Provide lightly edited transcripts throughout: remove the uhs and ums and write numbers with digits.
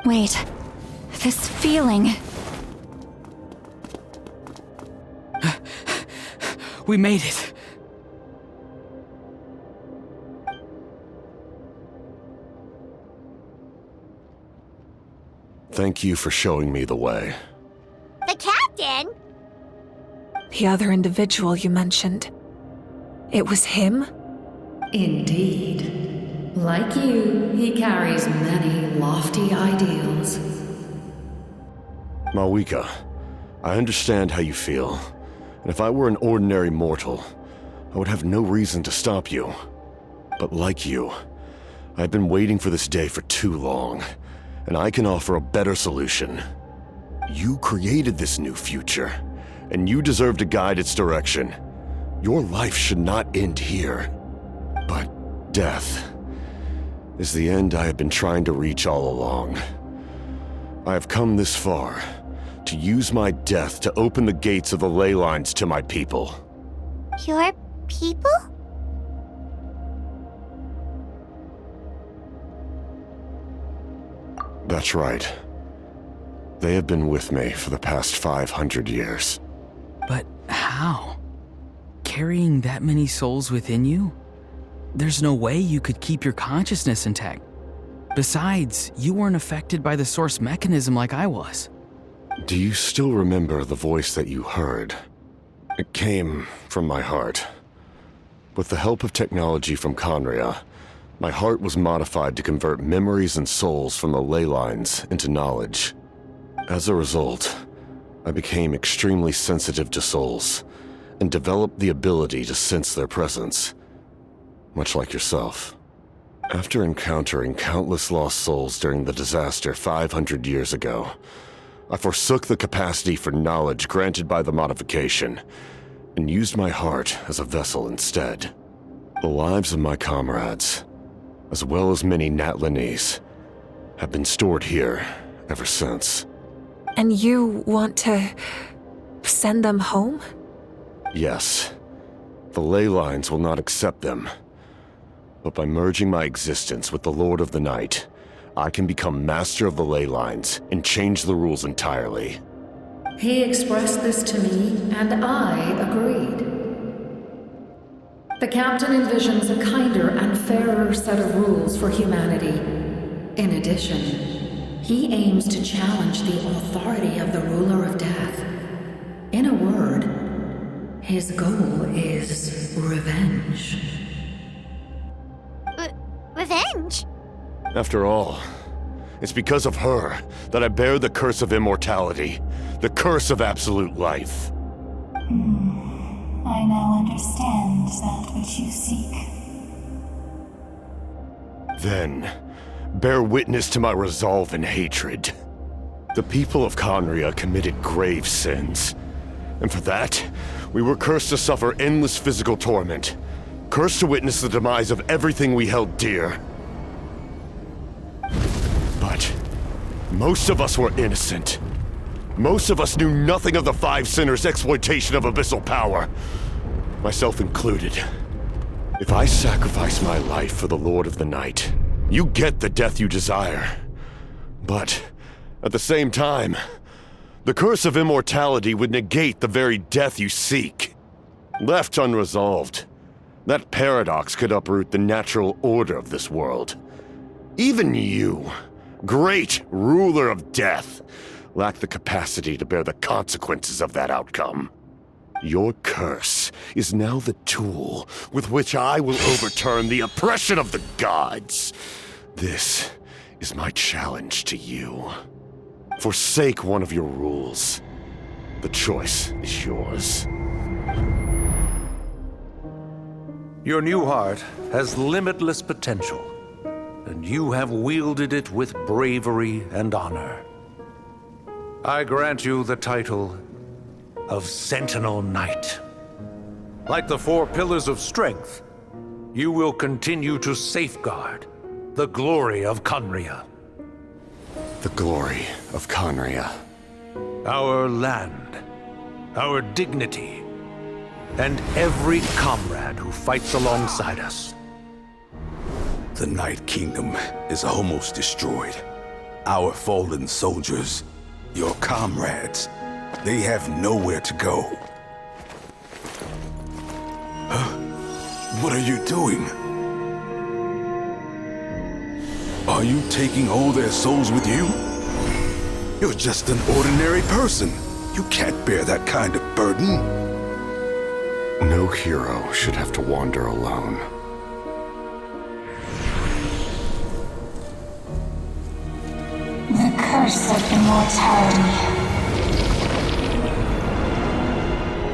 Wait, this feeling... We made it. Thank you for showing me the way. The captain? The other individual you mentioned. It was him? Indeed. Like you, he carries many lofty ideals. Malwika, I understand how you feel. And if I were an ordinary mortal, I would have no reason to stop you. But like you, I've been waiting for this day for too long, and I can offer a better solution. You created this new future, and you deserve to guide its direction. Your life should not end here. But death is the end I have been trying to reach all along. I have come this far to use my death to open the gates of the ley lines to my people. Your people? That's right. They have been with me for the past 500 years. But how? Carrying that many souls within you? There's no way you could keep your consciousness intact. Besides, you weren't affected by the source mechanism like I was. Do you still remember the voice that you heard? It came from my heart. With the help of technology from Conria, my heart was modified to convert memories and souls from the ley lines into knowledge. As a result, I became extremely sensitive to souls, and developed the ability to sense their presence, much like yourself. After encountering countless lost souls during the disaster 500 years ago, I forsook the capacity for knowledge granted by the modification, and used my heart as a vessel instead. The lives of my comrades, as well as many Natlanese, have been stored here ever since. And you want to send them home? Yes. The ley lines will not accept them. But by merging my existence with the Lord of the Night, I can become master of the ley lines and change the rules entirely. He expressed this to me, and I agreed. The captain envisions a kinder and fairer set of rules for humanity. In addition, he aims to challenge the authority of the ruler of death. In a word, his goal is revenge. Revenge? After all, it's because of her that I bear the curse of immortality, the curse of absolute life. I now understand that which you seek. Then, bear witness to my resolve and hatred. The people of Conria committed grave sins, and for that, we were cursed to suffer endless physical torment, cursed to witness the demise of everything we held dear. But most of us were innocent. Most of us knew nothing of the Five Sinners' exploitation of abyssal power, myself included. If I sacrifice my life for the Lord of the Night, you get the death you desire. But at the same time, the curse of immortality would negate the very death you seek. Left unresolved, that paradox could uproot the natural order of this world. Even you, great ruler of death, lack the capacity to bear the consequences of that outcome. Your curse is now the tool with which I will overturn the oppression of the gods. This is my challenge to you. Forsake one of your rules. The choice is yours. Your new heart has limitless potential, and you have wielded it with bravery and honor. I grant you the title of Sentinel Knight. Like the four pillars of strength, you will continue to safeguard the glory of Conria. The glory of Conria. Our land, our dignity, and every comrade who fights alongside us. The Night Kingdom is almost destroyed. Our fallen soldiers, your comrades, they have nowhere to go. Huh? What are you doing? Are you taking all their souls with you? You're just an ordinary person. You can't bear that kind of burden. No hero should have to wander alone. The curse of immortality.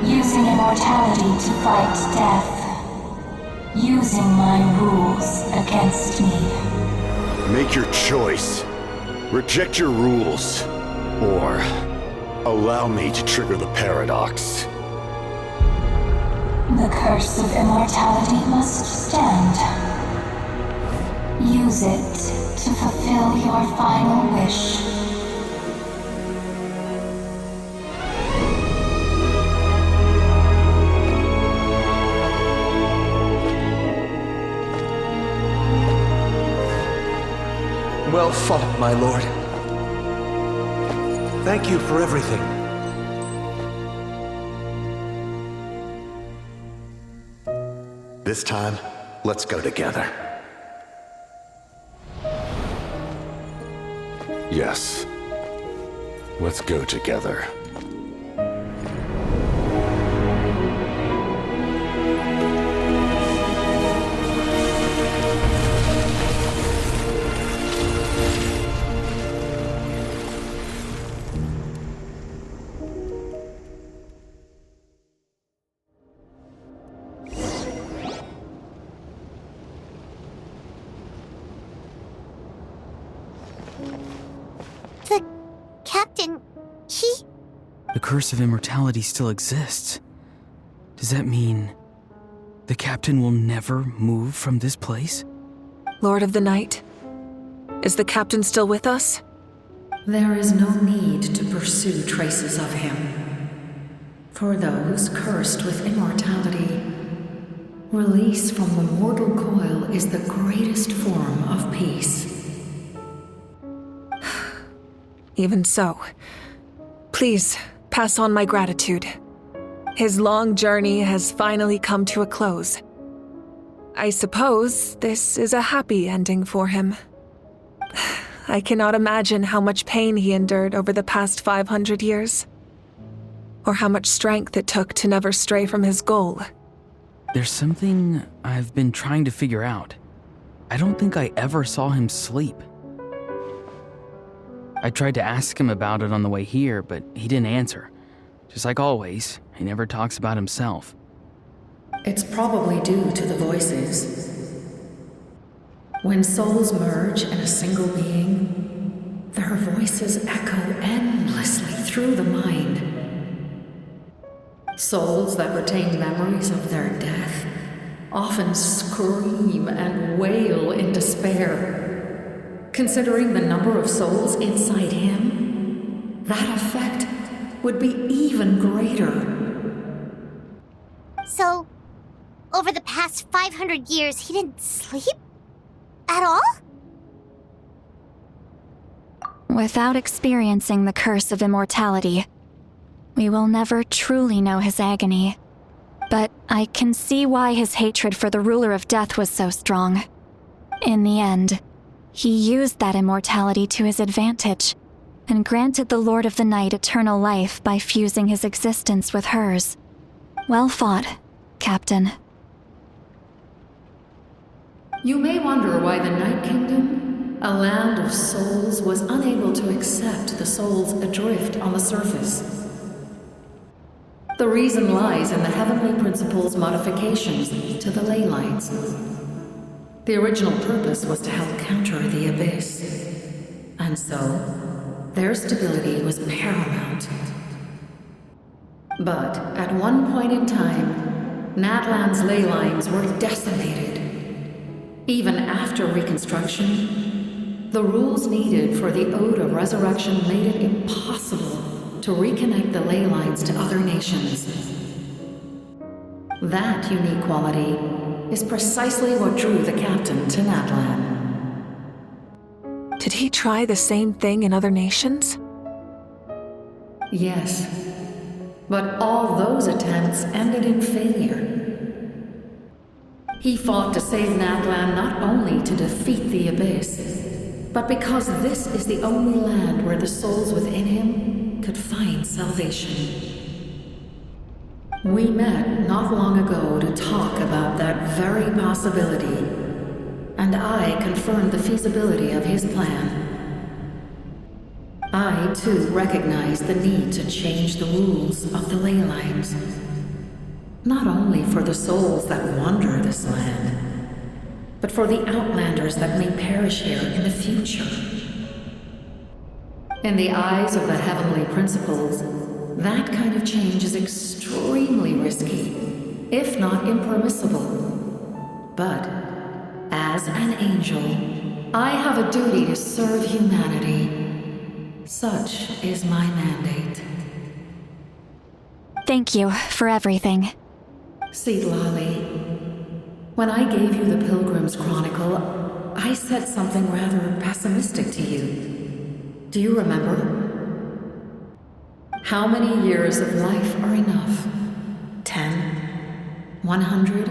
Using immortality to fight death. Using my rules against me. Make your choice. Reject your rules. Or allow me to trigger the paradox. The curse of immortality must stand. Use it to fulfill your final wish. Well fought, my lord. Thank you for everything. This time, let's go together. Yes. Let's go together. The captain, he... The curse of immortality still exists. Does that mean the captain will never move from this place? Lord of the Night, is the captain still with us? There is no need to pursue traces of him. For those cursed with immortality, release from the mortal coil is the greatest form of peace. Even so, please pass on my gratitude. His long journey has finally come to a close. I suppose this is a happy ending for him. I cannot imagine how much pain he endured over the past 500 years, or how much strength it took to never stray from his goal. There's something I've been trying to figure out. I don't think I ever saw him sleep. I tried to ask him about it on the way here, but he didn't answer. Just like always, he never talks about himself. It's probably due to the voices. When souls merge in a single being, their voices echo endlessly through the mind. Souls that retain memories of their death often scream and wail in despair. Considering the number of souls inside him, that effect would be even greater. So, over the past 500 years, he didn't sleep? At all? Without experiencing the curse of immortality, we will never truly know his agony. But I can see why his hatred for the ruler of death was so strong. In the end, he used that immortality to his advantage, and granted the Lord of the Night eternal life by fusing his existence with hers. Well fought, Captain. You may wonder why the Night Kingdom, a land of souls, was unable to accept the souls adrift on the surface. The reason lies in the Heavenly Principle's modifications to the ley lines. The original purpose was to help counter the Abyss, and so their stability was paramount. But at one point in time, Natlan's ley lines were decimated. Even after reconstruction, the rules needed for the Ode of Resurrection made it impossible to reconnect the ley lines to other nations. That unique quality is precisely what drew the captain to Natlan. Did he try the same thing in other nations? Yes, but all those attempts ended in failure. He fought to save Natlan not only to defeat the Abyss, but because this is the only land where the souls within him could find salvation. We met not long ago to talk about that very possibility, and I confirmed the feasibility of his plan. I, too, recognize the need to change the rules of the ley lines. Not only for the souls that wander this land, but for the outlanders that may perish here in the future. In the eyes of the heavenly principles, that kind of change is extremely risky, if not impermissible. But, as an angel, I have a duty to serve humanity. Such is my mandate. Thank you for everything. Lali, when I gave you the Pilgrim's Chronicle, I said something rather pessimistic to you. Do you remember? How many years of life are enough? 10? 100?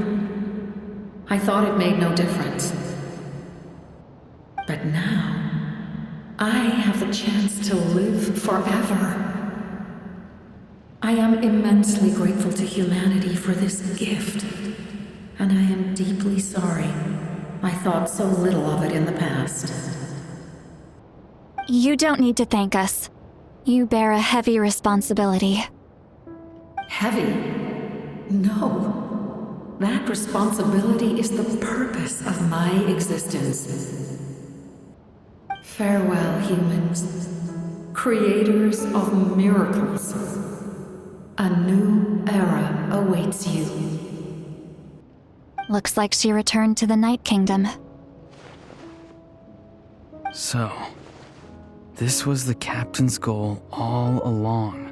I thought it made no difference. But now, I have the chance to live forever. I am immensely grateful to humanity for this gift, and I am deeply sorry I thought so little of it in the past. You don't need to thank us. You bear a heavy responsibility. Heavy? No. That responsibility is the purpose of my existence. Farewell, humans. Creators of miracles. A new era awaits you. Looks like she returned to the Night Kingdom. So, this was the captain's goal all along.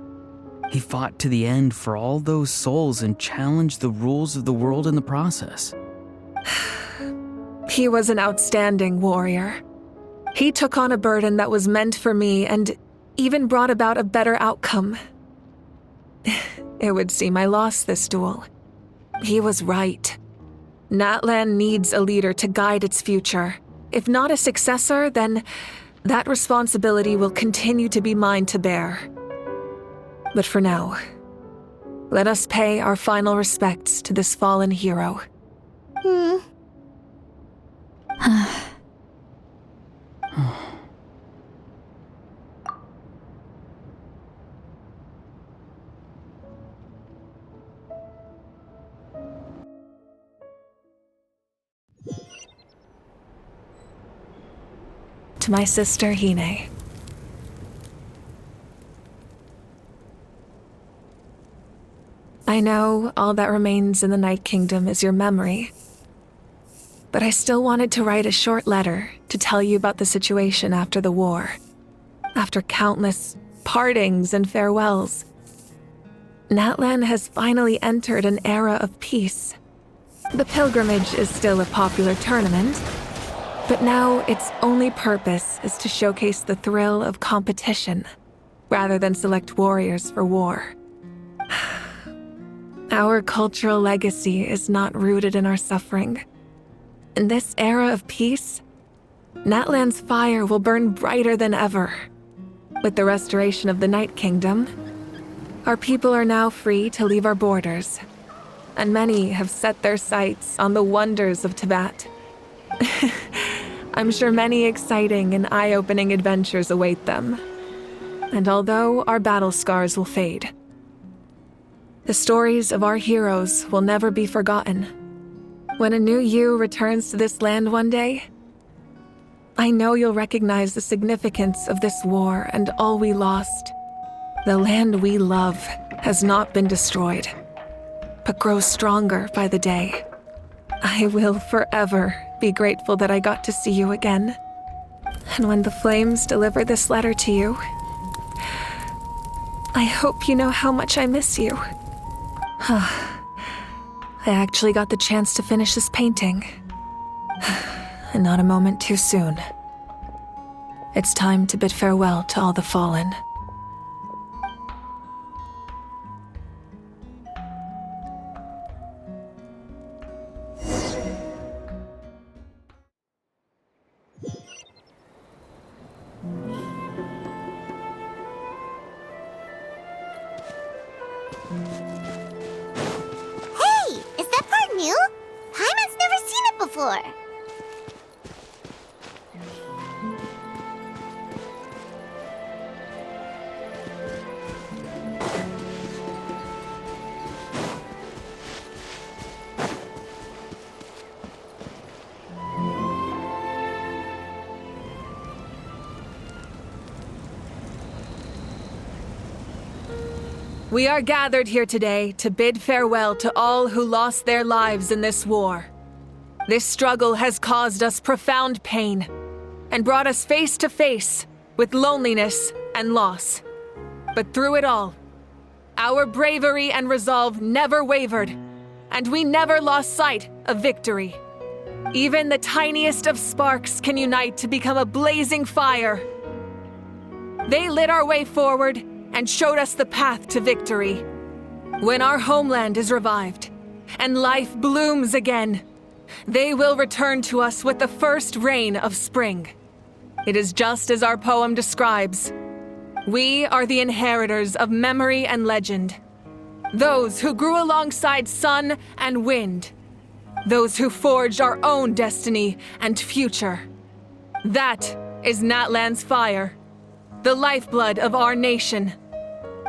He fought to the end for all those souls and challenged the rules of the world in the process. He was an outstanding warrior. He took on a burden that was meant for me and even brought about a better outcome. It would seem I lost this duel. He was right. Natlan needs a leader to guide its future. If not a successor, then that responsibility will continue to be mine to bear. But for now, let us pay our final respects to this fallen hero. To my sister, Hine. I know all that remains in the Night Kingdom is your memory, but I still wanted to write a short letter to tell you about the situation after the war. After countless partings and farewells, Natlan has finally entered an era of peace. The pilgrimage is still a popular tournament, but now its only purpose is to showcase the thrill of competition, rather than select warriors for war. Our cultural legacy is not rooted in our suffering. In this era of peace, Natlan's fire will burn brighter than ever. With the restoration of the Night Kingdom, our people are now free to leave our borders, and many have set their sights on the wonders of Tibet. I'm sure many exciting and eye-opening adventures await them. And although our battle scars will fade, the stories of our heroes will never be forgotten. When a new you returns to this land one day, I know you'll recognize the significance of this war and all we lost. The land we love has not been destroyed, but grows stronger by the day. I will forever be grateful that I got to see you again. And when the flames deliver this letter to you, I hope you know how much I miss you. I actually got the chance to finish this painting. And not a moment too soon. It's time to bid farewell to all the fallen. Hey, is that part new? Paimon's never seen it before. We are gathered here today to bid farewell to all who lost their lives in this war. This struggle has caused us profound pain and brought us face to face with loneliness and loss. But through it all, our bravery and resolve never wavered, and we never lost sight of victory. Even the tiniest of sparks can unite to become a blazing fire. They lit our way forward and showed us the path to victory. When our homeland is revived and life blooms again, they will return to us with the first rain of spring. It is just as our poem describes. We are the inheritors of memory and legend. Those who grew alongside sun and wind. Those who forged our own destiny and future. That is Natlan's fire, the lifeblood of our nation.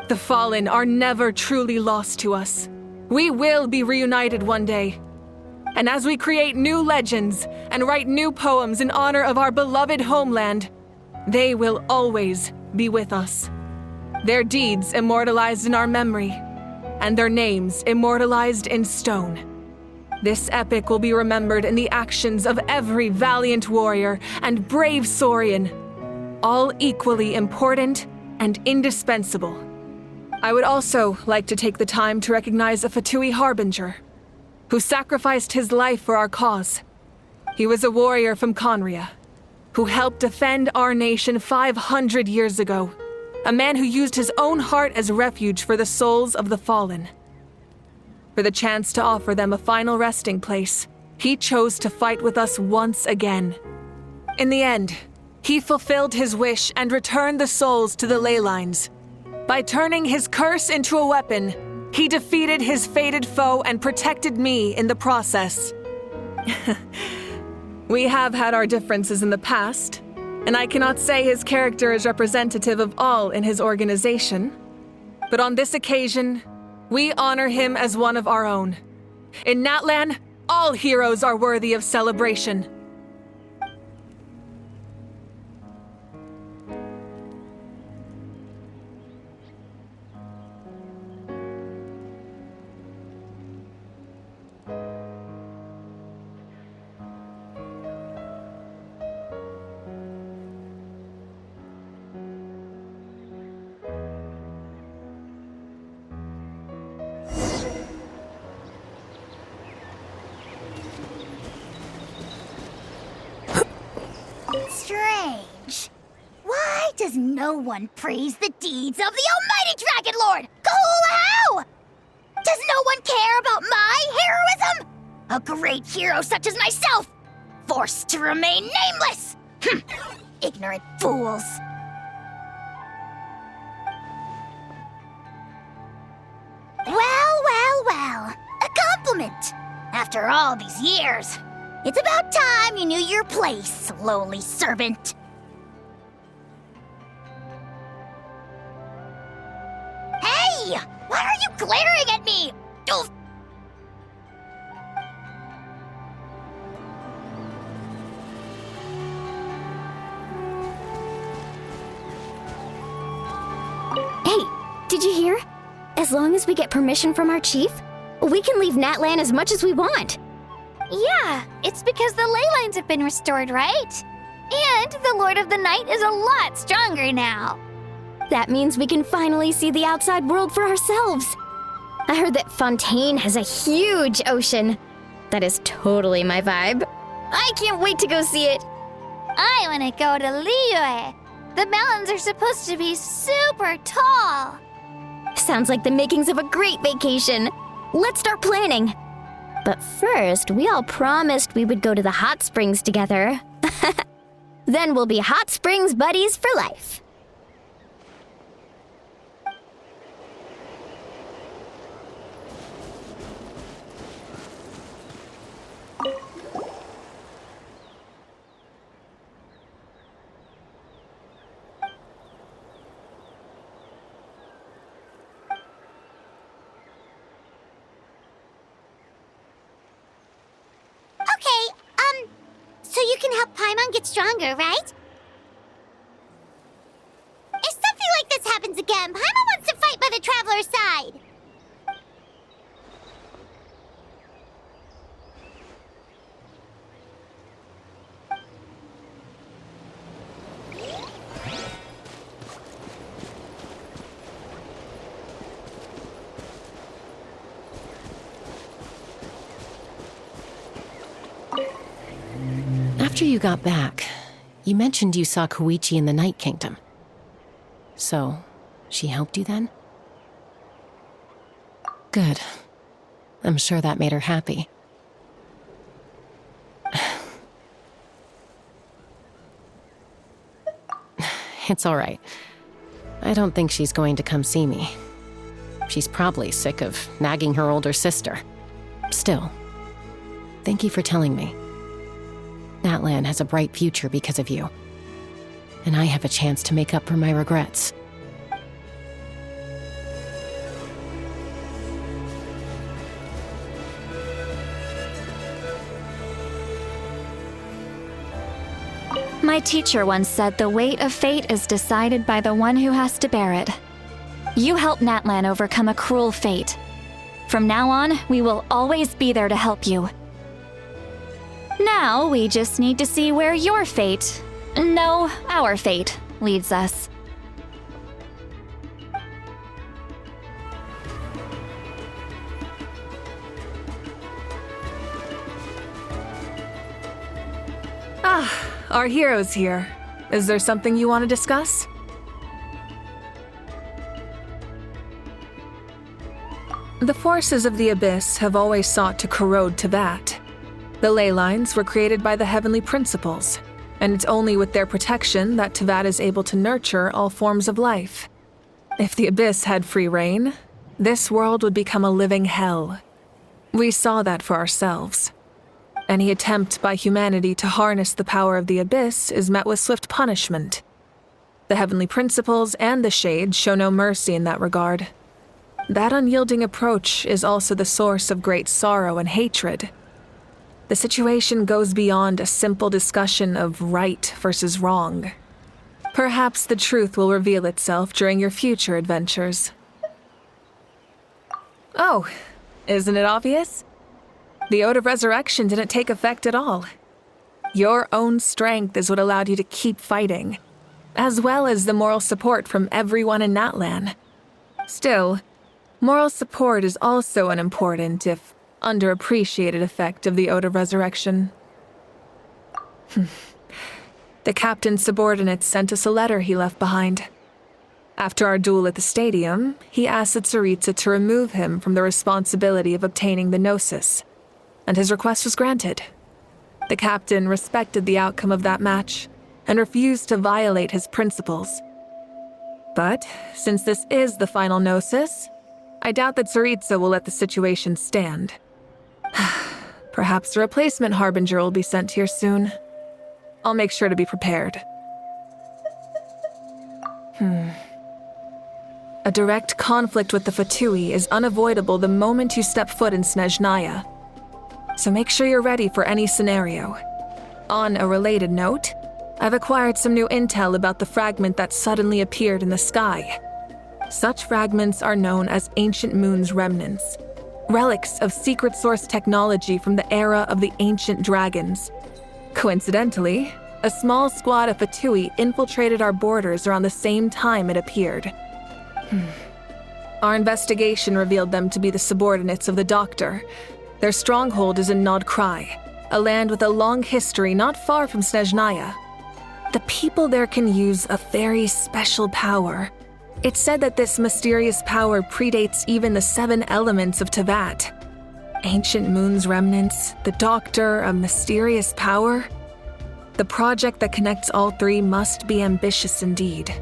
The fallen are never truly lost to us. We will be reunited one day. And as we create new legends and write new poems in honor of our beloved homeland, they will always be with us. Their deeds immortalized in our memory, and their names immortalized in stone. This epic will be remembered in the actions of every valiant warrior and brave Saurian, all equally important and indispensable. I would also like to take the time to recognize a Fatui Harbinger, who sacrificed his life for our cause. He was a warrior from Conria, who helped defend our nation 500 years ago, a man who used his own heart as refuge for the souls of the fallen. For the chance to offer them a final resting place, he chose to fight with us once again. In the end, he fulfilled his wish and returned the souls to the ley lines. By turning his curse into a weapon, he defeated his fated foe and protected me in the process. We have had our differences in the past, and I cannot say his character is representative of all in his organization. But on this occasion, we honor him as one of our own. In Natlan, all heroes are worthy of celebration. Strange. Why does no one praise the deeds of the almighty Dragon Lord, Kahulahau? Does no one care about my heroism? A great hero such as myself, forced to remain nameless! Ignorant fools. Well. A compliment. After all these years. It's about time you knew your place, lowly servant. Hey! Why are you glaring at me? Oof. Hey, did you hear? As long as we get permission from our chief, we can leave Natlan as much as we want. Yeah, it's because the ley lines have been restored, right? And the Lord of the Night is a lot stronger now. That means we can finally see the outside world for ourselves. I heard that Fontaine has a huge ocean. That is totally my vibe. I can't wait to go see it. I want to go to Liyue. The mountains are supposed to be super tall. Sounds like the makings of a great vacation. Let's start planning. But first, we all promised we would go to the hot springs together. Then we'll be hot springs buddies for life. So you can help Paimon get stronger, right? If something like this happens again, Paimon wants to fight by the Traveler's side. After you got back, you mentioned you saw Koichi in the Night Kingdom. So, she helped you then? Good. I'm sure that made her happy. It's all right. I don't think she's going to come see me. She's probably sick of nagging her older sister. Still, thank you for telling me. Natlan has a bright future because of you. And I have a chance to make up for my regrets. My teacher once said the weight of fate is decided by the one who has to bear it. You helped Natlan overcome a cruel fate. From now on, we will always be there to help you. Now, we just need to see where your fate, no, our fate, leads us. Our hero's here. Is there something you want to discuss? The forces of the Abyss have always sought to corrode Teyvat. The ley lines were created by the Heavenly Principles, and it's only with their protection that Teyvat is able to nurture all forms of life. If the Abyss had free reign, this world would become a living hell. We saw that for ourselves. Any attempt by humanity to harness the power of the Abyss is met with swift punishment. The Heavenly Principles and the Shades show no mercy in that regard. That unyielding approach is also the source of great sorrow and hatred. The situation goes beyond a simple discussion of right versus wrong. Perhaps the truth will reveal itself during your future adventures. Oh, isn't it obvious? The Ode of Resurrection didn't take effect at all. Your own strength is what allowed you to keep fighting, as well as the moral support from everyone in Natlan. Still, moral support is also an important, if underappreciated effect of the Ode of Resurrection. The captain's subordinates sent us a letter he left behind. After our duel at the stadium, he asked the Tsaritsa to remove him from the responsibility of obtaining the Gnosis, and his request was granted. The captain respected the outcome of that match and refused to violate his principles. But since this is the final Gnosis, I doubt that Tsaritsa will let the situation stand. Perhaps a replacement Harbinger will be sent here soon. I'll make sure to be prepared. A direct conflict with the Fatui is unavoidable the moment you step foot in Snezhnaya. So make sure you're ready for any scenario. On a related note, I've acquired some new intel about the fragment that suddenly appeared in the sky. Such fragments are known as Ancient Moon's remnants, relics of secret source technology from the era of the ancient dragons. Coincidentally, a small squad of Fatui infiltrated our borders around the same time it appeared. Our investigation revealed them to be the subordinates of the Doctor. Their stronghold is in Nod Krai, a land with a long history not far from Snezhnaya. The people there can use a very special power. It's said that this mysterious power predates even the 7 elements of Tevat. Ancient Moon's remnants, the Doctor, a mysterious power. The project that connects all 3 must be ambitious indeed.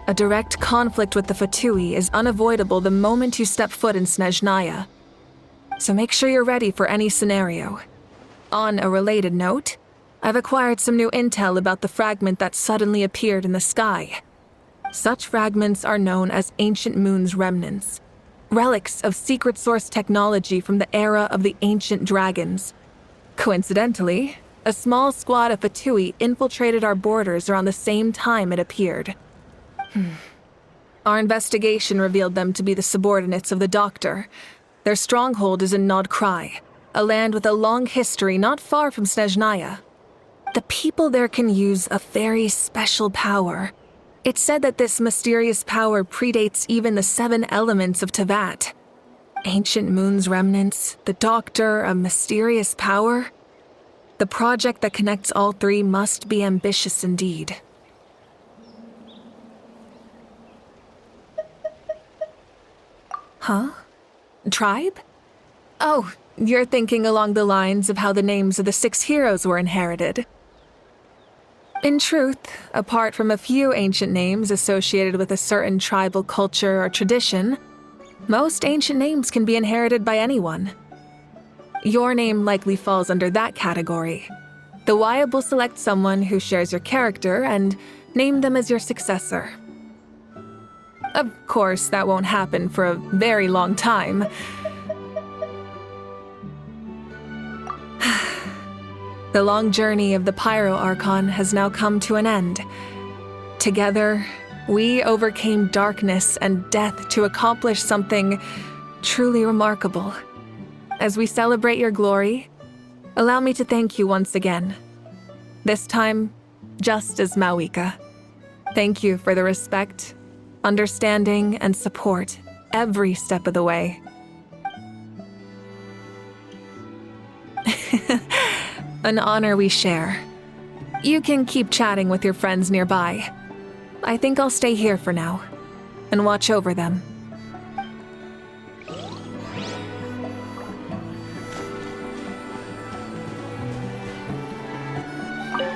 A direct conflict with the Fatui is unavoidable the moment you step foot in Snezhnaya. So make sure you're ready for any scenario. On a related note, I've acquired some new intel about the fragment that suddenly appeared in the sky. Such fragments are known as Ancient Moon's remnants, relics of secret source technology from the era of the ancient dragons. Coincidentally, a small squad of Fatui infiltrated our borders around the same time it appeared. Our investigation revealed them to be the subordinates of the Doctor. Their stronghold is in Nod Krai, a land with a long history not far from Snezhnaya. The people there can use a very special power. It's said that this mysterious power predates even the 7 elements of Tevat. Ancient Moon's remnants, the Doctor, a mysterious power. The project that connects all 3 must be ambitious indeed. Huh? Tribe? Oh, you're thinking along the lines of how the names of the 6 heroes were inherited. In truth, apart from a few ancient names associated with a certain tribal culture or tradition, most ancient names can be inherited by anyone. Your name likely falls under that category. The Wyab will select someone who shares your character and name them as your successor. Of course, that won't happen for a very long time. The long journey of the Pyro Archon has now come to an end. Together, we overcame darkness and death to accomplish something truly remarkable. As we celebrate your glory, allow me to thank you once again. This time, just as Mawika. Thank you for the respect, understanding, and support every step of the way. An honor we share. You can keep chatting with your friends nearby. I think I'll stay here for now and watch over them.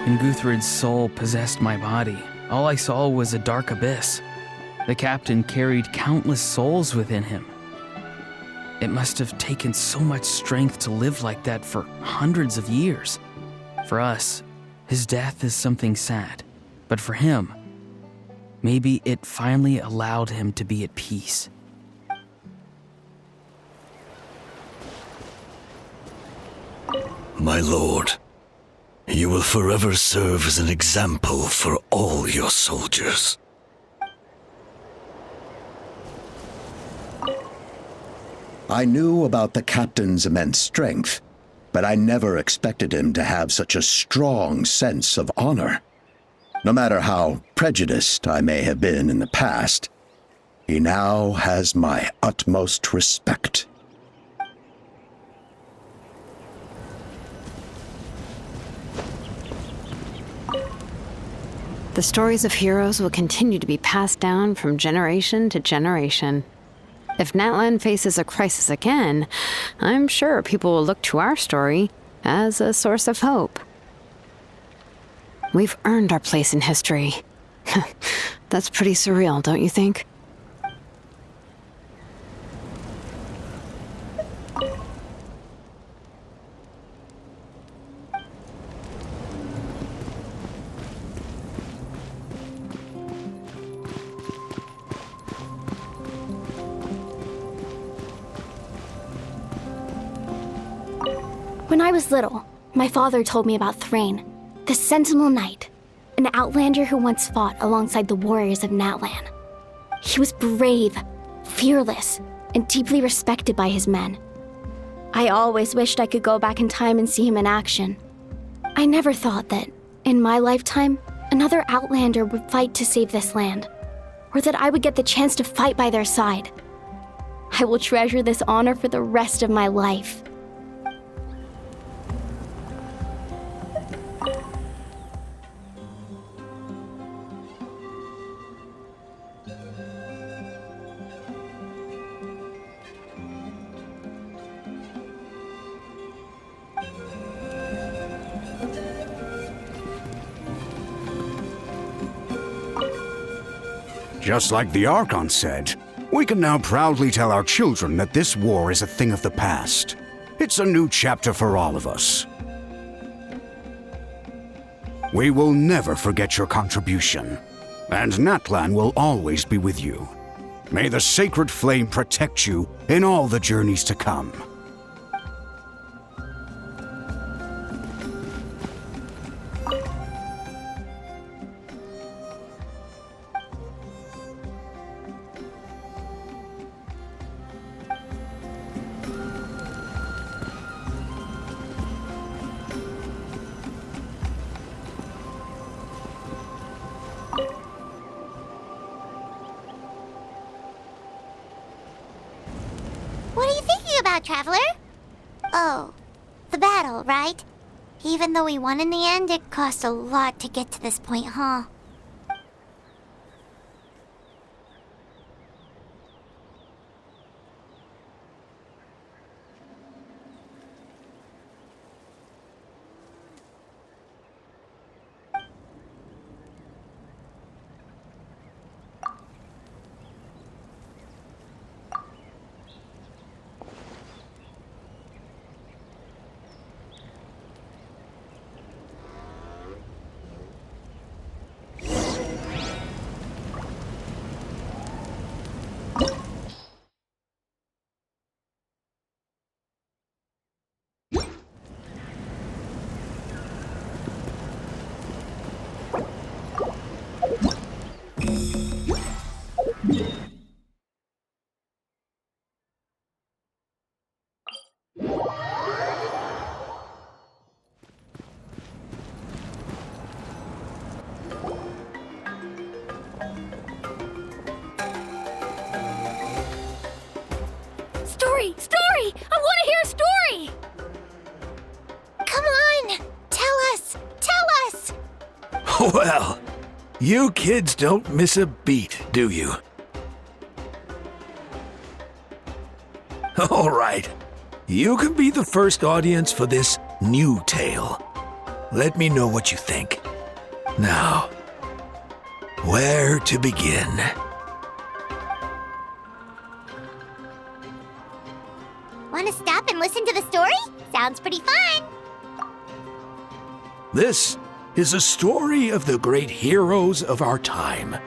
When Guthred's soul possessed my body, all I saw was a dark abyss. The captain carried countless souls within him. It must have taken so much strength to live like that for hundreds of years. For us, his death is something sad, but for him, maybe it finally allowed him to be at peace. My lord, you will forever serve as an example for all your soldiers. I knew about the captain's immense strength, but I never expected him to have such a strong sense of honor. No matter how prejudiced I may have been in the past, he now has my utmost respect. The stories of heroes will continue to be passed down from generation to generation. If Natlan faces a crisis again, I'm sure people will look to our story as a source of hope. We've earned our place in history. That's pretty surreal, don't you think? When I was little, my father told me about Thrain, the Sentinel Knight, an outlander who once fought alongside the warriors of Natlan. He was brave, fearless, and deeply respected by his men. I always wished I could go back in time and see him in action. I never thought that, in my lifetime, another Outlander would fight to save this land, or that I would get the chance to fight by their side. I will treasure this honor for the rest of my life. Just like the Archon said, we can now proudly tell our children that this war is a thing of the past. It's a new chapter for all of us. We will never forget your contribution, and Natlan will always be with you. May the sacred flame protect you in all the journeys to come. What are you thinking about, Traveler? Oh, the battle, right? Even though we won in the end, it cost a lot to get to this point, huh? Story! I want to hear a story! Come on! Tell us! Tell us! Well, you kids don't miss a beat, do you? All right. You can be the first audience for this new tale. Let me know what you think. Now, where to begin? Want to stop and listen to the story? Sounds pretty fun! This is a story of the great heroes of our time.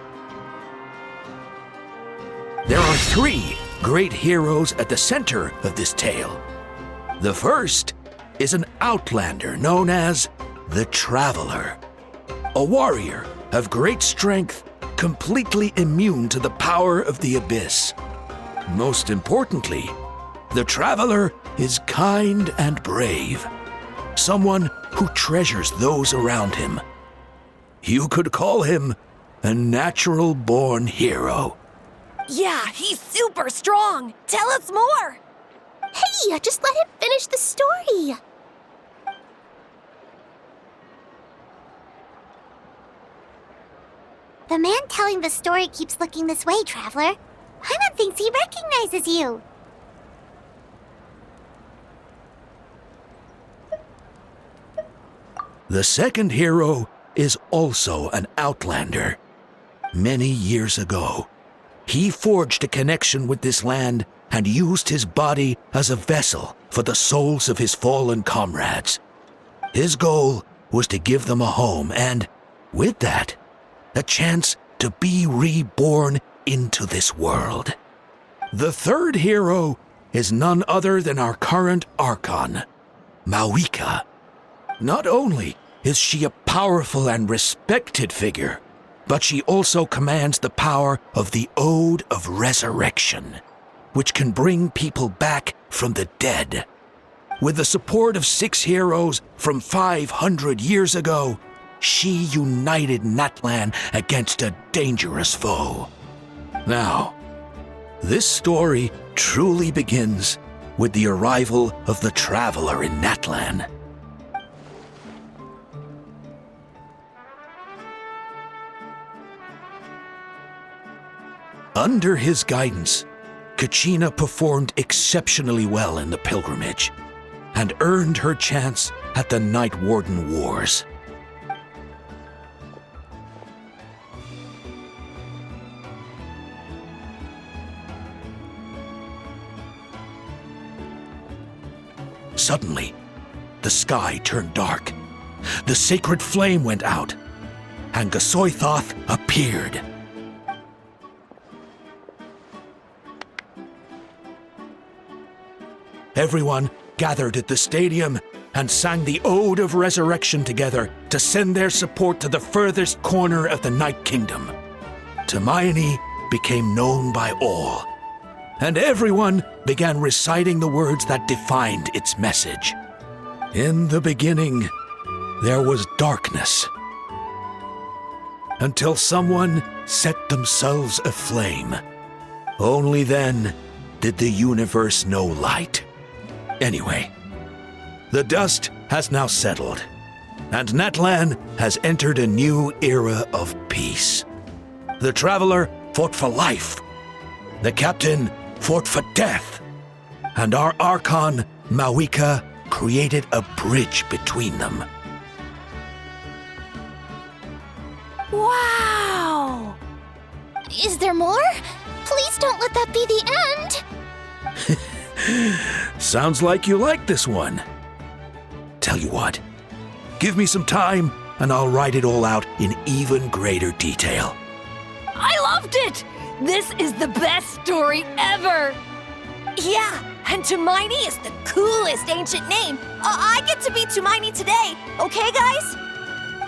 There are 3 great heroes at the center of this tale. The first is an outlander known as the Traveler, a warrior of great strength, completely immune to the power of the abyss. Most importantly, the Traveler is kind and brave, someone who treasures those around him. You could call him a natural-born hero. Yeah, he's super strong. Tell us more. Hey, just let him finish the story. The man telling the story keeps looking this way, Traveler. Paimon thinks he recognizes you. The second hero is also an outlander. Many years ago, he forged a connection with this land and used his body as a vessel for the souls of his fallen comrades. His goal was to give them a home and, with that, a chance to be reborn into this world. The third hero is none other than our current Archon, Mawika. Not only is she a powerful and respected figure, but she also commands the power of the Ode of Resurrection, which can bring people back from the dead. With the support of 6 heroes from 500 years ago, she united Natlan against a dangerous foe. Now, this story truly begins with the arrival of the Traveler in Natlan. Under his guidance, Kachina performed exceptionally well in the pilgrimage and earned her chance at the Night Warden Wars. Suddenly, the sky turned dark, the sacred flame went out, and Gasoithoth appeared. Everyone gathered at the stadium and sang the Ode of Resurrection together to send their support to the furthest corner of the Night Kingdom. Hermione became known by all, and everyone began reciting the words that defined its message. In the beginning, there was darkness, until someone set themselves aflame. Only then did the universe know light. Anyway, the dust has now settled, and Natlan has entered a new era of peace. The Traveler fought for life, the Captain fought for death, and our Archon, Mawika, created a bridge between them. Wow! Is there more? Please don't let that be the end! Sounds like you like this one. Tell you what, give me some time and I'll write it all out in even greater detail. I loved it! This is the best story ever! Yeah, and Hermione is the coolest ancient name. I get to be Hermione today, okay, guys?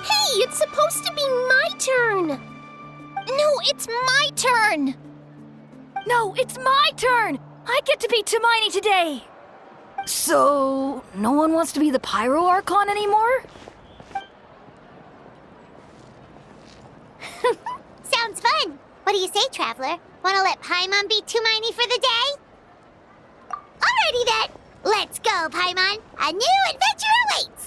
Hey, it's supposed to be my turn! No, it's my turn! No, it's my turn! I get to be Hermione today! So, no one wants to be the Pyro Archon anymore? Sounds fun! What do you say, Traveler? Wanna let Paimon be Hermione for the day? Alrighty then! Let's go, Paimon! A new adventure awaits!